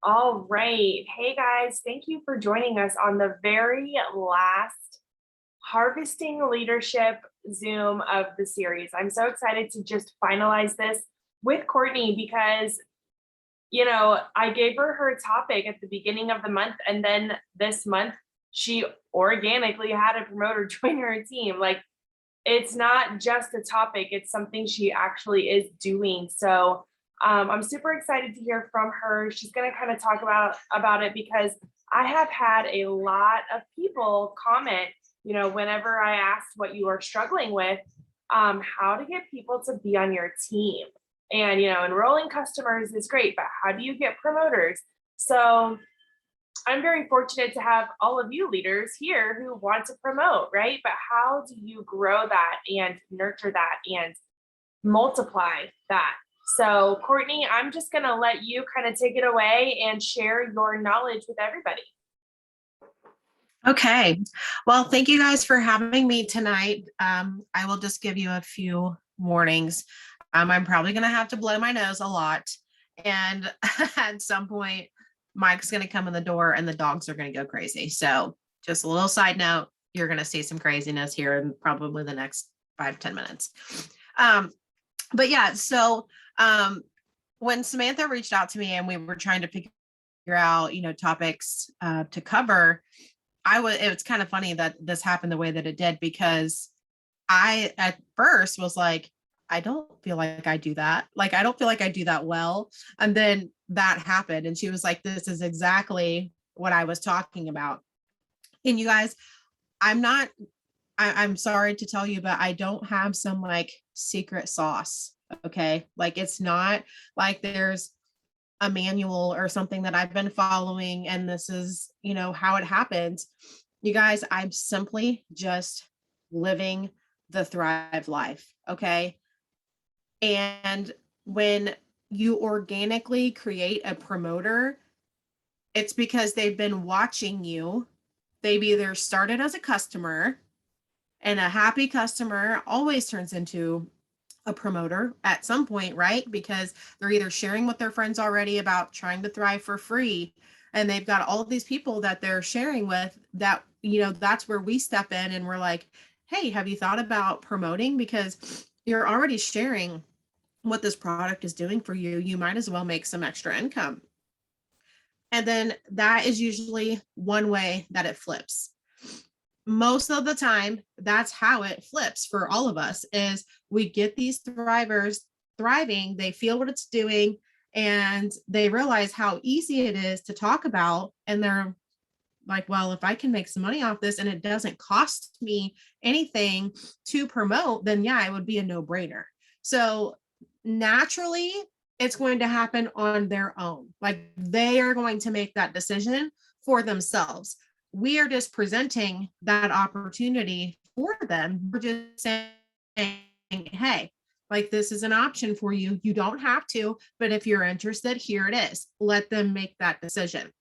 All right. Hey guys, thank you for joining us on the very last Harvesting Leadership Zoom of the series. I'm so excited to just finalize this with Courtney because, I gave her topic at the beginning of the month, and then this month she organically had a promoter join her team. Like, it's not just a topic, it's something she actually is doing. So I'm super excited to hear from her. She's going to kind of talk about it because I have had a lot of people comment, whenever I asked what you are struggling with, how to get people to be on your team. And, enrolling customers is great, but how do you get promoters? So I'm very fortunate to have all of you leaders here who want to promote, right? But how do you grow that and nurture that and multiply that? So, Courtney, I'm just going to let you kind of take it away and share your knowledge with everybody. Okay. Well, thank you guys for having me tonight. I will just give you a few warnings. I'm probably going to have to blow my nose a lot. And at some point, Mike's going to come in the door and the dogs are going to go crazy. So just a little side note, you're going to see some craziness here in probably the next 5-10 minutes. But yeah, so when Samantha reached out to me and we were trying to figure out, topics to cover, it was kind of funny that this happened the way that it did, because I at first was like, I don't feel like I do that. Like, I don't feel like I do that well. And then that happened. And she was like, this is exactly what I was talking about. And you guys, I'm sorry to tell you, but I don't have some like secret sauce. Okay. Like, it's not like there's a manual or something that I've been following and this is, how it happens. You guys, I'm simply just living the Thrive life. Okay. And when you organically create a promoter, it's because they've been watching you. They've either started as a customer, and a happy customer always turns into a promoter at some point, right? Because they're either sharing with their friends already about trying to thrive for free, and they've got all of these people that they're sharing with that, that's where we step in and we're like, hey, have you thought about promoting? Because you're already sharing what this product is doing for you. You might as well make some extra income. And then that is usually one way that it flips. Most of the time, that's how it flips for all of us, is we get these thrivers thriving, they feel what it's doing, and they realize how easy it is to talk about, and they're like, well, if I can make some money off this and it doesn't cost me anything to promote, then yeah, it would be a no-brainer. So naturally, it's going to happen on their own. Like, they are going to make that decision for themselves. We are just presenting that opportunity for them. We're just saying, hey, like, this is an option for you. You don't have to, but if you're interested, here it is. Let them make that decision.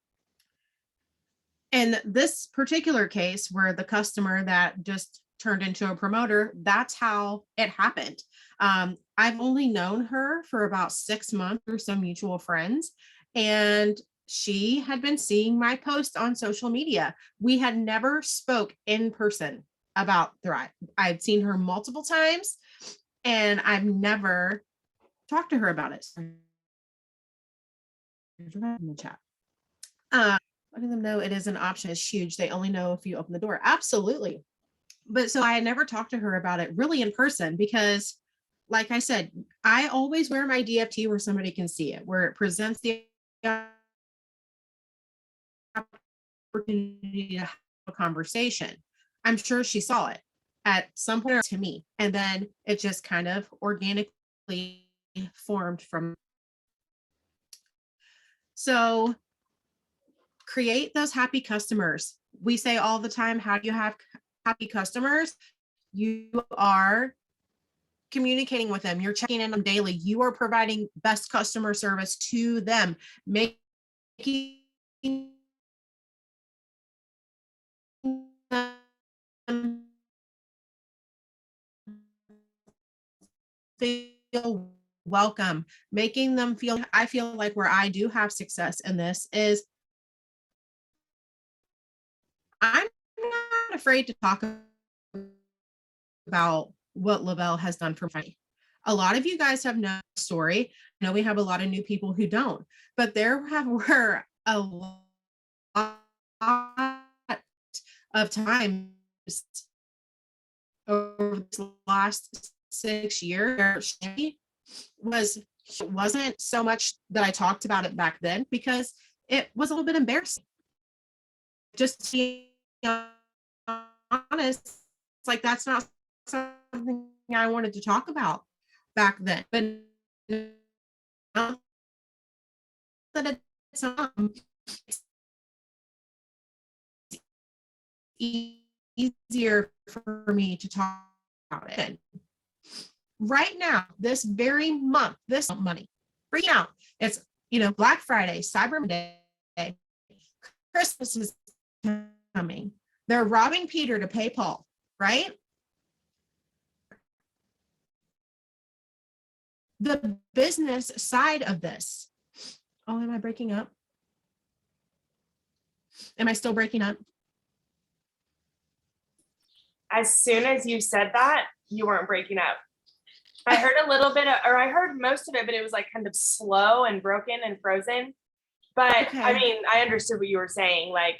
In this particular case, where the customer that just turned into a promoter, that's how it happened. I've only known her for about 6 months or so, mutual friends, and she had been seeing my post on social media. We had never spoke in person about Thrive. I've seen her multiple times, and I've never talked to her about it. In the chat. Letting them know it is an option is huge. They only know if you open the door. Absolutely. But so I had never talked to her about it really in person because, like I said, I always wear my DFT where somebody can see it, where it presents the opportunity to have a conversation. I'm sure she saw it at some point to me, and then it just kind of organically formed from. So create those happy customers. We say all the time, how do you have happy customers? You are communicating with them. You're checking in on them daily. You are providing best customer service to them, making them feel welcome, making them feel, I feel like where I do have success in this is I'm not afraid to talk about what Lavelle has done for me. A lot of you guys have no story. I know we have a lot of new people who don't, but were a lot of times over the last 6 years was it wasn't so much that I talked about it back then because it was a little bit embarrassing. Just to be honest, it's like that's not something I wanted to talk about back then. But now that it's easier for me to talk about it. Right now, this very month, this money, right now, it's Black Friday, Cyber Monday, Christmas is coming. They're robbing Peter to pay Paul, right? The business side of this. Oh, am I breaking up? Am I still breaking up? As soon as you said that, you weren't breaking up. I heard a little bit or I heard most of it, but it was like kind of slow and broken and frozen. But okay. I mean, I understood what you were saying. Like,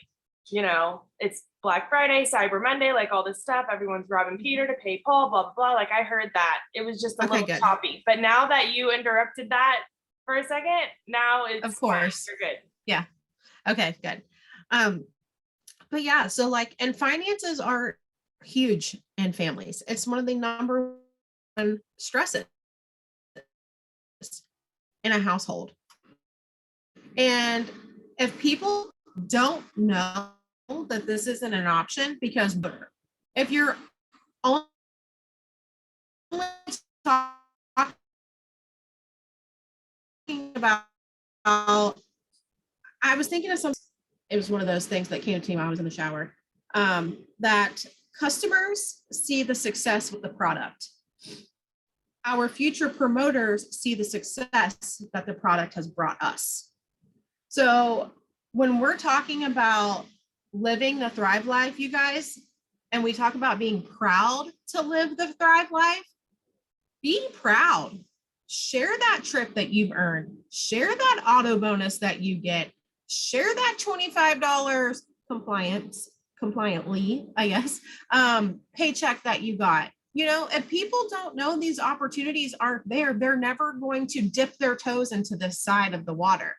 it's Black Friday, Cyber Monday, like all this stuff. Everyone's robbing Peter to pay Paul, blah, blah, blah. Like I heard that. It was just a little choppy. But now that you interrupted that for a second, now it's of course fine. You're good. Yeah. Okay, good. But yeah, so like, and finances are huge in families. It's one of the number one stresses in a household. And if people don't know that this isn't an option, because if you're only talking about, I was thinking of something, it was one of those things that came to me while I was in the shower, that customers see the success with the product. Our future promoters see the success that the product has brought us. So when we're talking about living the Thrive life, you guys, and we talk about being proud to live the Thrive life, be proud. Share that trip that you've earned. Share that auto bonus that you get. Share that $25 compliantly, I guess, paycheck that you got. If people don't know these opportunities aren't there, they're never going to dip their toes into this side of the water.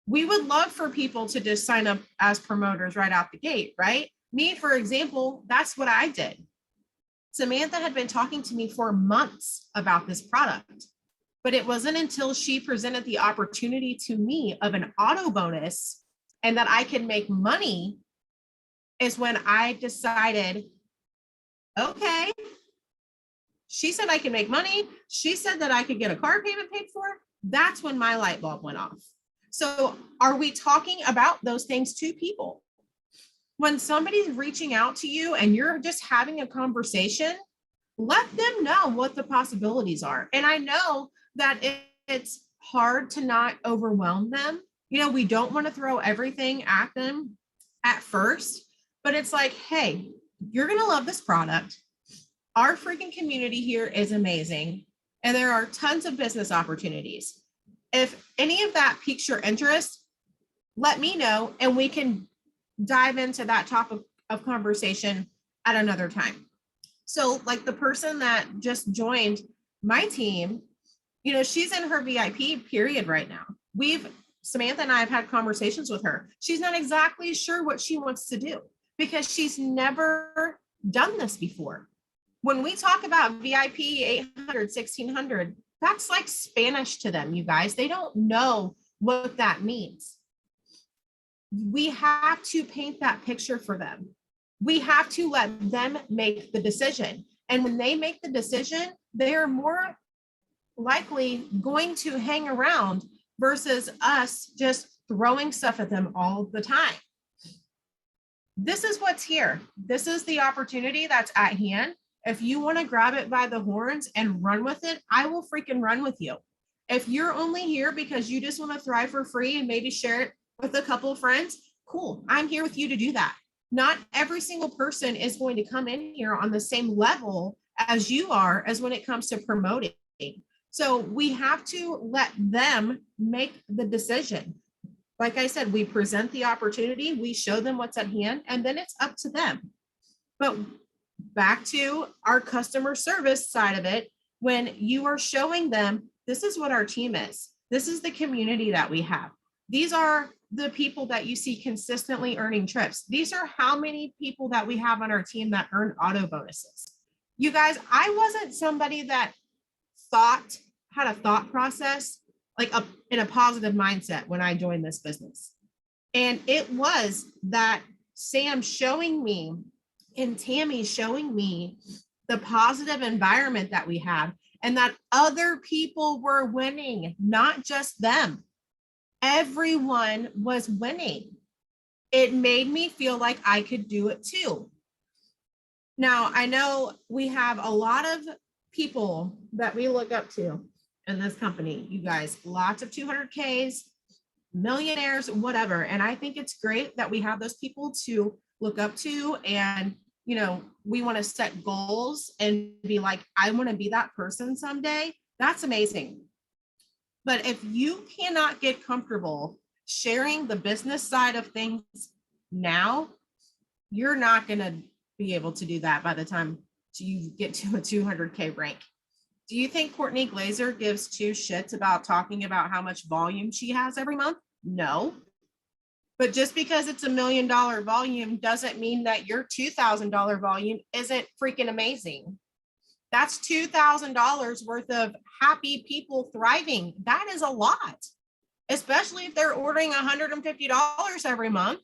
We would love for people to just sign up as promoters right out the gate, right? Me, for example, that's what I did. Samantha had been talking to me for months about this product, but it wasn't until she presented the opportunity to me of an auto bonus and that I could make money is when I decided, okay, she said I could make money. She said that I could get a car payment paid for. That's when my light bulb went off. So are we talking about those things to people? When somebody's reaching out to you and you're just having a conversation, let them know what the possibilities are. And I know that it's hard to not overwhelm them. We don't want to throw everything at them at first, but it's like, hey, you're going to love this product. Our freaking community here is amazing. And there are tons of business opportunities. If any of that piques your interest, let me know and we can dive into that topic of conversation at another time. So like the person that just joined my team, she's in her VIP period right now. Samantha and I have had conversations with her. She's not exactly sure what she wants to do because she's never done this before. When we talk about VIP 800, 1600, that's like Spanish to them, you guys. They don't know what that means. We have to paint that picture for them. We have to let them make the decision. And when they make the decision, they are more likely going to hang around versus us just throwing stuff at them all the time. This is what's here. This is the opportunity that's at hand. If you want to grab it by the horns and run with it, I will freaking run with you. If you're only here because you just want to thrive for free and maybe share it with a couple of friends, cool. I'm here with you to do that. Not every single person is going to come in here on the same level as you are as when it comes to promoting. So we have to let them make the decision. Like I said, we present the opportunity, we show them what's at hand, and then it's up to them. But back to our customer service side of it, when you are showing them, this is what our team is. This is the community that we have. These are the people that you see consistently earning trips. These are how many people that we have on our team that earn auto bonuses. You guys, I wasn't somebody that had a thought process in a positive mindset when I joined this business. And it was that Sam showing me and Tammy showing me the positive environment that we have and that other people were winning, not just them. Everyone was winning. It made me feel like I could do it too. Now, I know we have a lot of people that we look up to in this company, you guys, lots of 200Ks, millionaires, whatever. And I think it's great that we have those people to look up to. And, you know, we want to set goals and be like, I want to be that person someday. That's amazing. But if you cannot get comfortable sharing the business side of things now, you're not going to be able to do that by the time you get to a 200K rank. Do you think Courtney Glazer gives two shits about talking about how much volume she has every month? No. But just because it's $1 million volume doesn't mean that your $2,000 volume isn't freaking amazing. That's $2,000 worth of happy people thriving. That is a lot, especially if they're ordering $150 every month.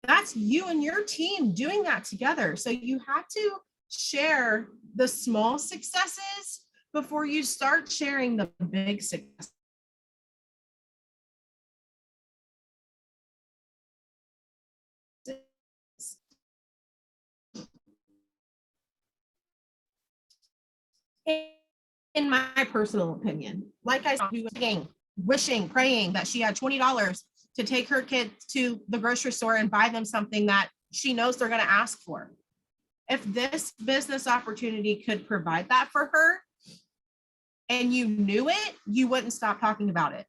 That's you and your team doing that together. So you have to share the small successes before you start sharing the big successes. In my personal opinion, like I said, wishing, praying that she had $20 to take her kids to the grocery store and buy them something that she knows they're going to ask for. If this business opportunity could provide that for her and you knew it, you wouldn't stop talking about it.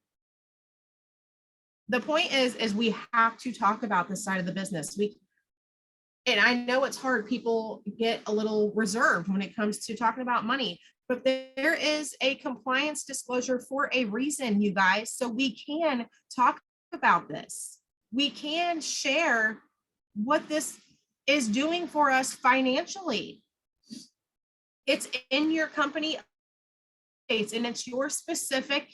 The point is we have to talk about this side of the business. And I know it's hard. People get a little reserved when it comes to talking about money, but there is a compliance disclosure for a reason, you guys. So we can talk about this. We can share what this is doing for us financially. It's in your company and it's your specific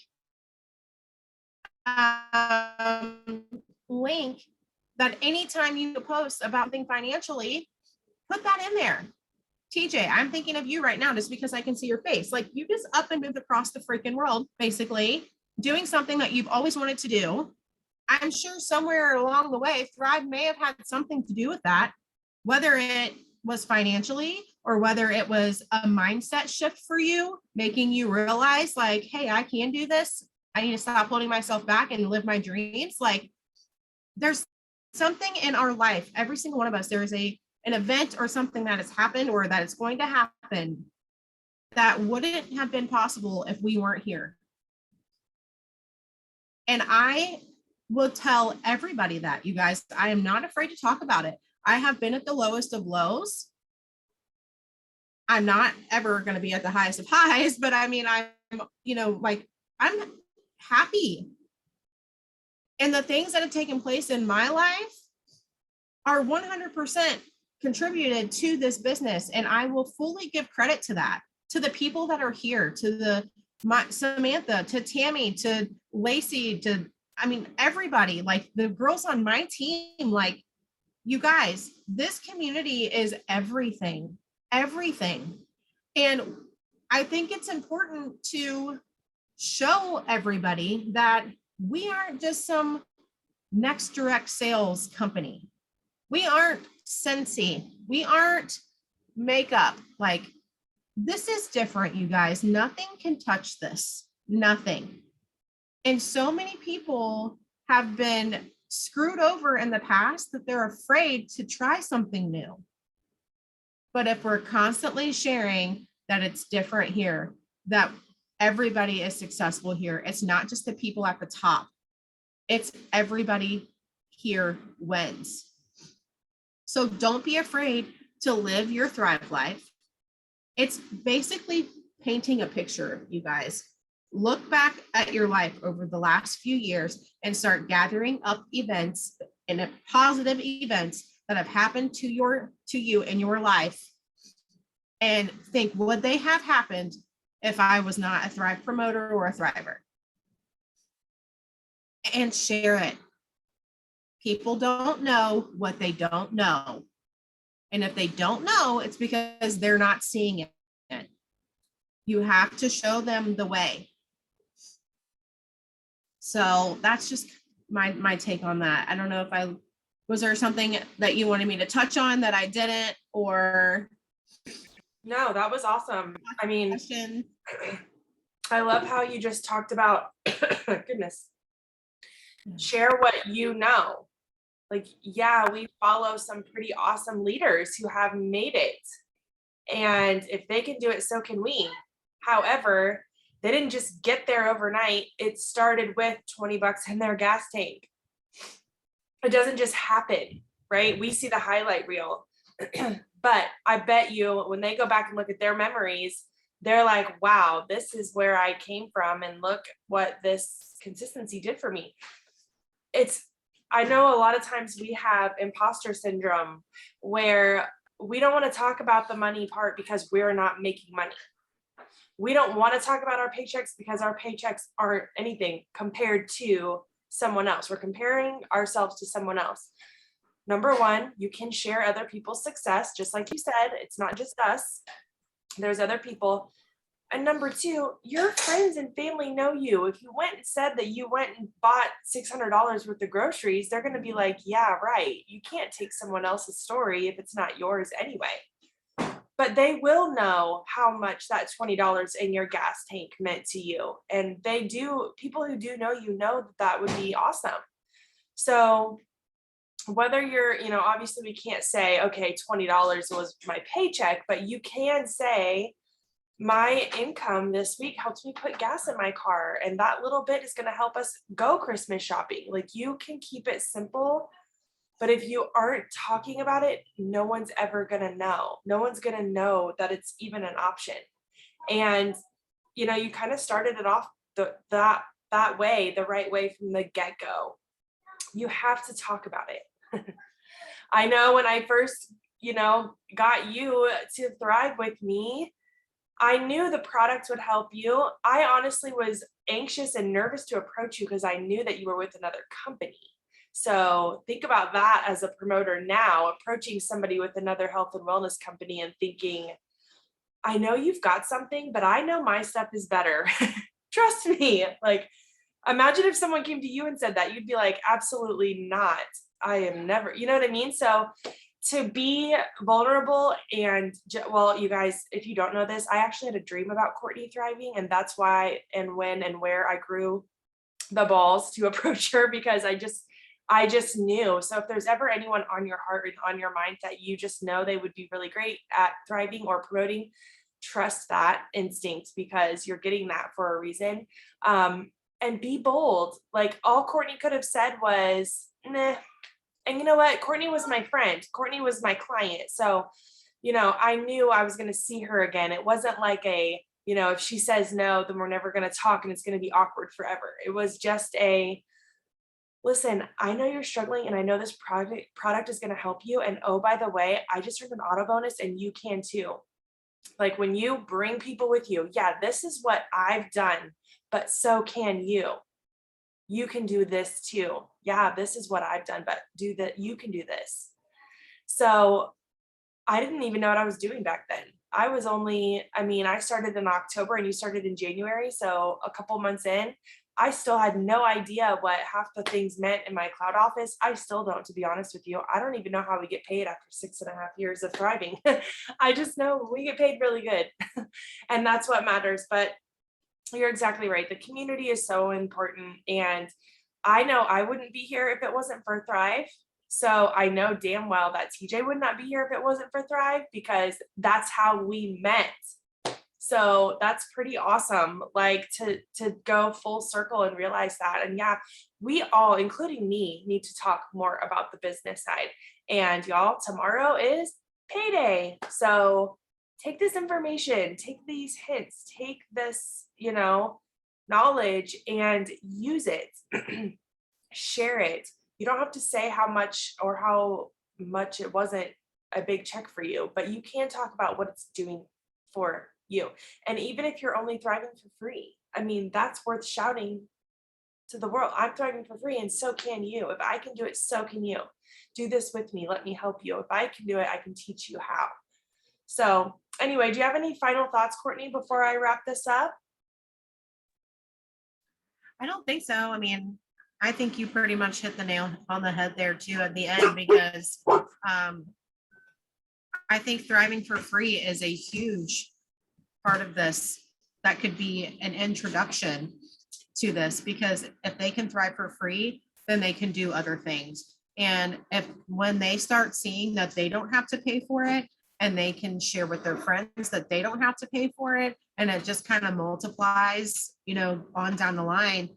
link that anytime you post about something financially, put that in there. TJ, I'm thinking of you right now just because I can see your face. Like you just up and moved across the freaking world, basically doing something that you've always wanted to do. I'm sure somewhere along the way, Thrive may have had something to do with that, whether it was financially or whether it was a mindset shift for you, making you realize like, hey, I can do this. I need to stop holding myself back and live my dreams. Like there's something in our life, every single one of us, there is an event or something that has happened or that is going to happen that wouldn't have been possible if we weren't here. And I will tell everybody that, you guys, I am not afraid to talk about it. I have been at the lowest of lows. I'm not ever going to be at the highest of highs, but I mean, I'm happy. And the things that have taken place in my life are 100% contributed to this business. And I will fully give credit to that, to the people that are here, to Samantha, to Tammy, to Lacey, everybody, like the girls on my team, like you guys, this community is everything. And I think it's important to show everybody that we aren't just some next direct sales company. We aren't Scentsy. We aren't makeup. Like This is different, you guys. Nothing can touch this. Nothing. And so many people have been screwed over in the past that they're afraid to try something new. But if we're constantly sharing that it's different here, that everybody is successful here, it's not just the people at the top, it's everybody here wins. So don't be afraid to live your Thrive life. It's basically painting a picture, you guys. Look back at your life over the last few years and start gathering up events and positive events that have happened to you in your life, and think, would they have happened if I was not a Thrive promoter or a Thriver? And share it. People don't know what they don't know. And if they don't know, it's because they're not seeing it. You have to show them the way. So that's just my take on that. I don't know if was there something that you wanted me to touch on that I didn't, or No, that was awesome. I mean, question? I love how you just talked about, goodness, share what you know. Like, yeah, we follow some pretty awesome leaders who have made it. And if they can do it, so can we. However, they didn't just get there overnight. It started with 20 bucks in their gas tank. It doesn't just happen, right? We see the highlight reel. But I bet you when they go back and look at their memories, they're like, wow, this is where I came from. And look what this consistency did for me. I know a lot of times we have imposter syndrome where we don't want to talk about the money part because we're not making money. We don't want to talk about our paychecks because our paychecks aren't anything compared to someone else. We're comparing ourselves to someone else. Number one, you can share other people's success. Just like you said, it's not just us. There's other people. And number two, your friends and family know you. If you went and said that you went and bought $600 worth of groceries, they're going to be like, yeah, right. You can't take someone else's story if it's not yours anyway. But they will know how much that $20 in your gas tank meant to you. And people who do know you know that would be awesome. So whether you're, obviously we can't say, okay, $20 was my paycheck, but you can say, my income this week helps me put gas in my car, and that little bit is going to help us go Christmas shopping. Like, you can keep it simple, but if you aren't talking about it, no one's ever going to know. No one's going to know that it's even an option. And, you kind of started it off that way, the right way from the get-go. You have to talk about it. I know when I first, got you to Thrive with me, I knew the product would help you. I honestly was anxious and nervous to approach you because I knew that you were with another company. So think about that as a promoter now, approaching somebody with another health and wellness company and thinking, I know you've got something, but I know my stuff is better. Trust me. Like, imagine if someone came to you and said that, you'd be like, absolutely not. I am never, you know what I mean? So to be vulnerable and, well, you guys, if you don't know this, I actually had a dream about Courtney thriving, and that's why and when and where I grew the balls to approach her, because I just knew. So if there's ever anyone on your heart or on your mind that you just know they would be really great at thriving or promoting, trust that instinct, because you're getting that for a reason. And be bold. Like, all Courtney could have said was, nah. And you know what? Courtney was my friend. Courtney was my client. So, I knew I was going to see her again. It wasn't like if she says no, then we're never going to talk and it's going to be awkward forever. It was just listen, I know you're struggling and I know this product is going to help you. And oh, by the way, I just earned an auto bonus and you can too. Like, when you bring people with you, yeah, this is what I've done, but so can you. You can do this too. Yeah, this is what I've done, but you can do this. So I didn't even know what I was doing back then. I started in October and you started in January. So a couple months in, I still had no idea what half the things meant in my cloud office. I still don't, to be honest with you. I don't even know how we get paid after 6.5 years of thriving. I just know we get paid really good. And that's what matters. But you're exactly right. The community is so important. And I know I wouldn't be here if it wasn't for Thrive. So I know damn well that TJ would not be here if it wasn't for Thrive, because that's how we met. So that's pretty awesome, like to go full circle and realize that. And yeah, we all, including me, need to talk more about the business side. And y'all, tomorrow is payday. So take this information, take these hints, take this, knowledge and use it. Share it. You don't have to say how much or how much it wasn't a big check for you, but you can talk about what it's doing for you. And even if you're only thriving for free, I mean, that's worth shouting to the world. I'm thriving for free, and so can you. If I can do it, so can you. Do this with me. Let me help you. If I can do it, I can teach you how. So anyway, do you have any final thoughts, Courtney, before I wrap this up? I don't think so. I mean, I think you pretty much hit the nail on the head there too at the end, because I think thriving for free is a huge part of this. That could be an introduction to this, because if they can thrive for free, then they can do other things. And when they start seeing that they don't have to pay for it, and they can share with their friends that they don't have to pay for it, and it just kind of multiplies, on down the line.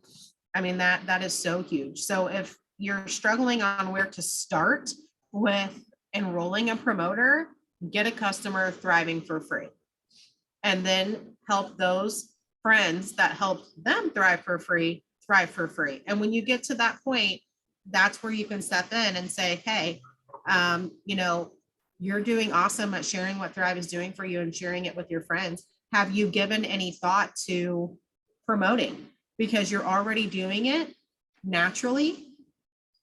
I mean, that is so huge. So if you're struggling on where to start with enrolling a promoter, get a customer thriving for free, and then help those friends that help them thrive for free. And when you get to that point, that's where you can step in and say, hey, you're doing awesome at sharing what Thrive is doing for you and sharing it with your friends. Have you given any thought to promoting? Because you're already doing it naturally,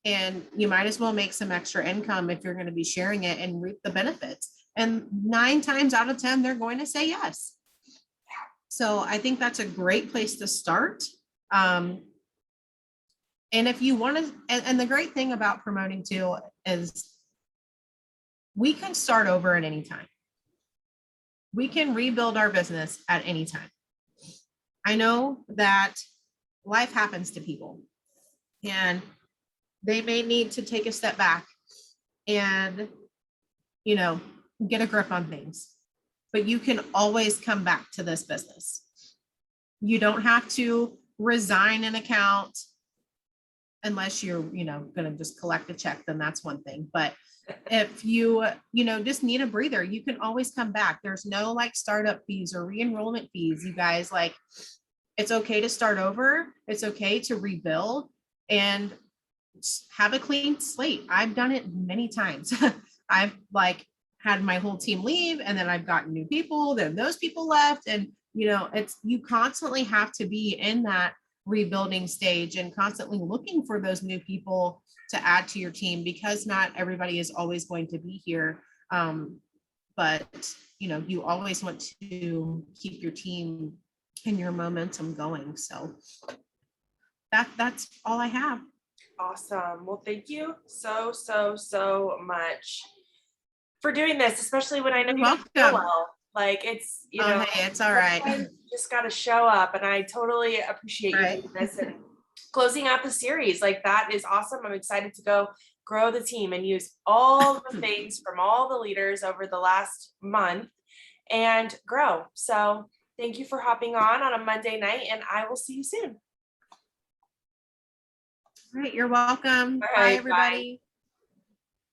and you might as well make some extra income if you're going to be sharing it and reap the benefits. And 9 times out of 10, they're going to say yes. So I think that's a great place to start. And if you want to, and the great thing about promoting too is we can start over at any time. We can rebuild our business at any time. I know that life happens to people, and they may need to take a step back and, get a grip on things, but you can always come back to this business. You don't have to resign an account unless you're, going to just collect a check, then that's one thing. But if you, just need a breather, you can always come back. There's no like startup fees or re-enrollment fees. You guys, like, it's okay to start over. It's okay to rebuild and have a clean slate. I've done it many times. I've had my whole team leave, and then I've gotten new people, then those people left. And, you constantly have to be in that rebuilding stage and constantly looking for those new people to add to your team, because not everybody is always going to be here. But, you always want to keep your team and your momentum going. So that's all I have. Awesome. Well, thank you so much for doing this, especially when I know you don't feel well. Like, it's, hey, it's all right. You just got to show up, and I totally appreciate you doing this and closing out the series. Like, that is awesome. I'm excited to go grow the team and use all the things from all the leaders over the last month and grow. So thank you for hopping on a Monday night, and I will see you soon. All right, you're welcome. All Bye, right, everybody. bye.